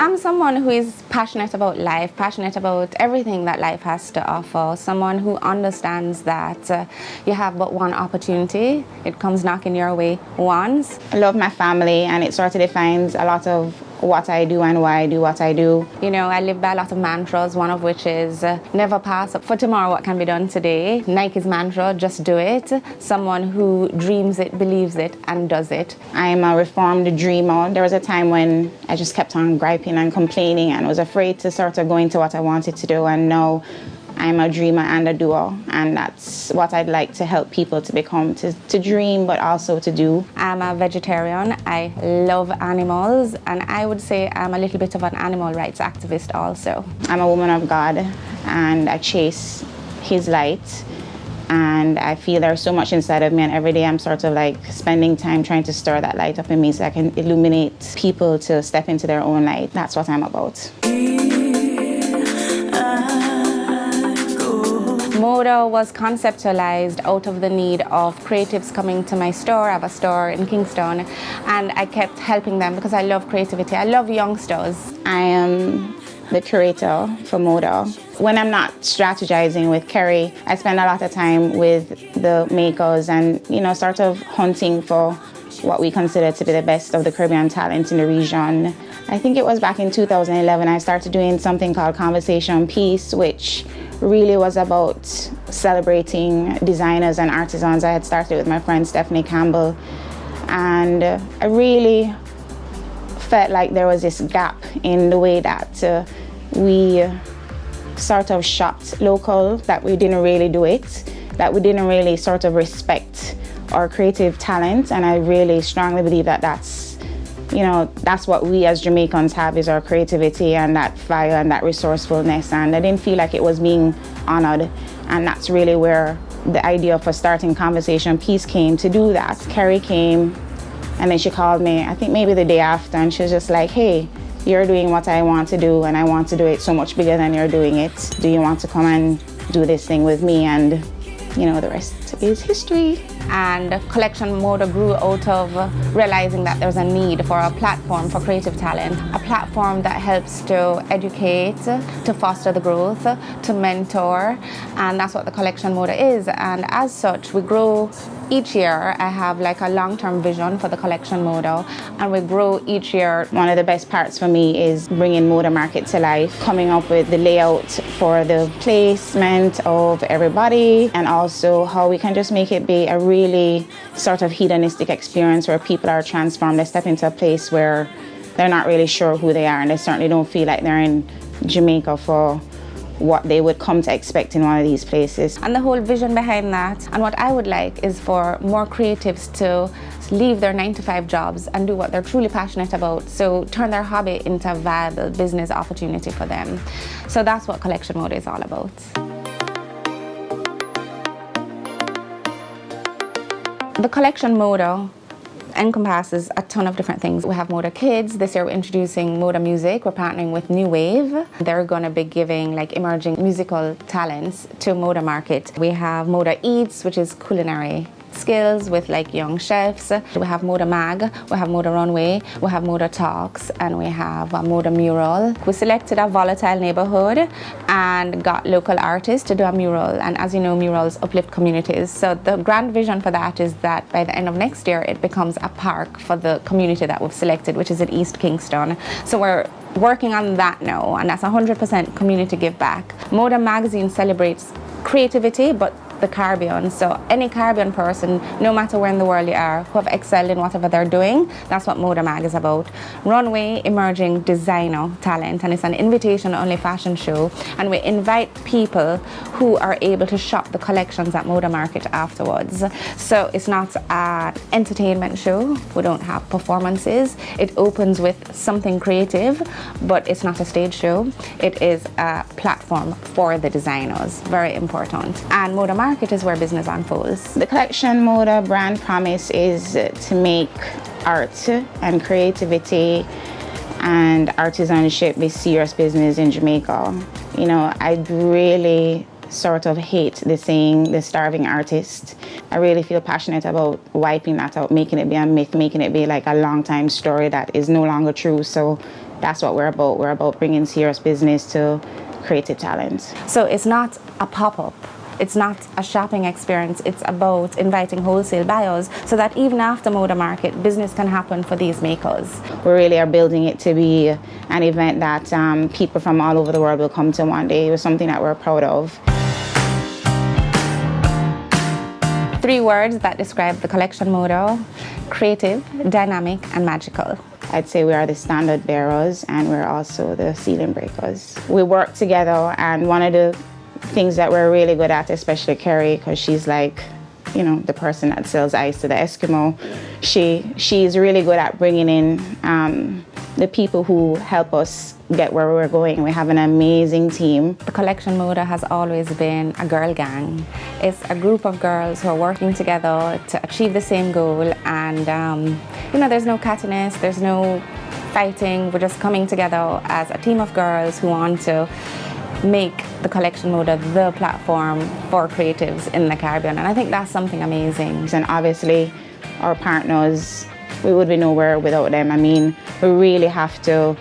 I'm someone who is passionate about life, passionate about everything that life has to offer, someone who understands that you have but one opportunity. It comes knocking your way once. I love my family, and it sort of defines a lot of what I do and why I do what I do. You know, I live by a lot of mantras, one of which is never pass up for tomorrow what can be done today. Nike's mantra, just do it. Someone who dreams it, believes it, and does it. I am a reformed dreamer. There was a time when I just kept on griping and complaining and was afraid to sort of go into what I wanted to do, and now I'm a dreamer and a doer, and that's what I'd like to help people to become, to dream but also to do. I'm a vegetarian. I love animals, and I would say I'm a little bit of an animal rights activist also. I'm a woman of God, and I chase His light, and I feel there's so much inside of me, and every day I'm sort of like spending time trying to stir that light up in me so I can illuminate people to step into their own light. That's what I'm about. MoDA was conceptualized out of the need of creatives coming to my store. I have a store in Kingston, and I kept helping them because I love creativity. I love youngsters. I am the curator for MoDA. When I'm not strategizing with Kerry, I spend a lot of time with the makers and, you know, sort of hunting for what we consider to be the best of the Caribbean talent in the region. I think it was back in 2011 I started doing something called Conversation Piece, which really was about celebrating designers and artisans. I had started with my friend Stephanie Campbell, and I really felt like there was this gap in the way that we sort of shopped local, that we didn't really do it, that we didn't really sort of respect our creative talent. And I really strongly believe that that's what we as Jamaicans have, is our creativity and that fire and that resourcefulness. And I didn't feel like it was being honored. And that's really where the idea for starting Conversation Piece came, to do that. Kerry came, and then she called me, I think maybe the day after, and she was just like, hey, you're doing what I want to do, and I want to do it so much bigger than you're doing it. Do you want to come and do this thing with me? And, you know, the rest is history. And Collection MoDA grew out of realizing that there's a need for a platform for creative talent, a platform that helps to educate, to foster the growth, to mentor, and that's what the Collection MoDA is. And as such, we grow each year. I have like a long-term vision for the Collection MoDA, and we grow each year. One of the best parts for me is bringing MoDA Market to life, coming up with the layout for the placement of everybody, and also how we can just make it be a really sort of hedonistic experience where people are transformed. They step into a place where they're not really sure who they are, and they certainly don't feel like they're in Jamaica for what they would come to expect in one of these places. And the whole vision behind that, and what I would like, is for more creatives to leave their 9-to-5 jobs and do what they're truly passionate about, so turn their hobby into a viable business opportunity for them. So that's what Collection MoDA is all about. The Collection MoDA encompasses a ton of different things. We have MoDA Kids. This year we're introducing MoDA Music. We're partnering with New Wave. They're going to be giving like emerging musical talents to MoDA Market. We have MoDA Eats, which is culinary skills with like young chefs. We have MoDA Mag, we have MoDA Runway, we have MoDA Talks, and we have a MoDA Mural. We selected a volatile neighborhood and got local artists to do a mural, and as you know, murals uplift communities. So the grand vision for that is that by the end of next year it becomes a park for the community that we've selected, which is in East Kingston. So we're working on that now, and that's 100% community give back. MoDA Magazine celebrates creativity, but the Caribbean. So any Caribbean person, no matter where in the world you are, who have excelled in whatever they're doing, that's what MoDA Mag is about. Runway, emerging designer talent, and it's an invitation-only fashion show, and we invite people who are able to shop the collections at MoDA Market afterwards. So it's not an entertainment show. We don't have performances. It opens with something creative, but it's not a stage show. It is a platform for the designers. Very important. And MoDA Market is where business unfolds. The Collection MoDA brand promise is to make art and creativity and artisanship be serious business in Jamaica. You know, I'd really sort of hate the saying, the starving artist. I really feel passionate about wiping that out, making it be a myth, making it be like a long time story that is no longer true. So that's what we're about. We're about bringing serious business to creative talent. So it's not a pop-up. It's not a shopping experience. It's about inviting wholesale buyers so that even after MoDA Market, business can happen for these makers. We really are building it to be an event that people from all over the world will come to one day. It was something that we're proud of. 3 words that describe the collection MoDA: creative, dynamic, and magical. I'd say we are the standard bearers and we're also the ceiling breakers. We work together, and one of the things that we're really good at, especially Kerry, because she's like, you know, the person that sells ice to the Eskimo. She's really good at bringing in the people who help us get where we're going. We have an amazing team. The collection MoDA has always been a girl gang. It's a group of girls who are working together to achieve the same goal, and you know, there's no cattiness, there's no fighting. We're just coming together as a team of girls who want to make the collection MoDA the platform for creatives in the Caribbean, and I think that's something amazing. And obviously our partners, we would be nowhere without them. I mean, we really have to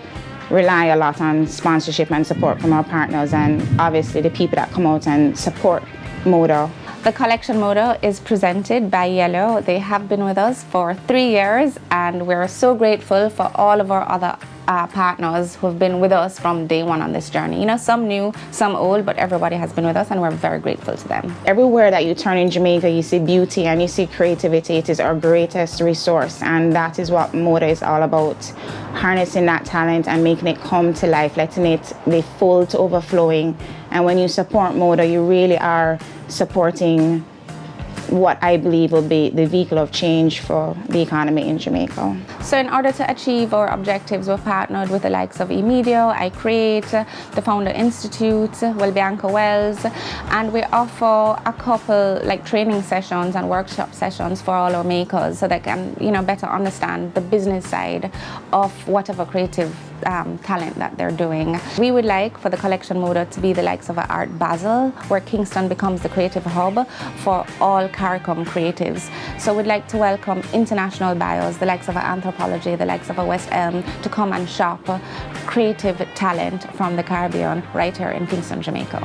rely a lot on sponsorship and support from our partners, and obviously the people that come out and support MoDA. The collection MoDA is presented by Yellow. They have been with us for 3 years, and we're so grateful for all of our other partners who have been with us from day one on this journey. You know, some new, some old, but everybody has been with us, and we're very grateful to them. Everywhere that you turn in Jamaica, you see beauty and you see creativity. It is our greatest resource, and that is what MoDA is all about. Harnessing that talent and making it come to life, letting it be full to overflowing. And when you support MoDA, you really are supporting what I believe will be the vehicle of change for the economy in Jamaica. So in order to achieve our objectives, we've partnered with the likes of eMedia, I Create, the Founder Institute, Bianca Wells, and we offer a couple like training sessions and workshop sessions for all our makers so they can, you know, better understand the business side of whatever creative talent that they're doing. We would like for the collection MoDA to be the likes of Art Basel, where Kingston becomes the creative hub for all CARICOM creatives. So we'd like to welcome international buyers, the likes of Anthropology, the likes of West Elm, to come and shop creative talent from the Caribbean right here in Kingston, Jamaica.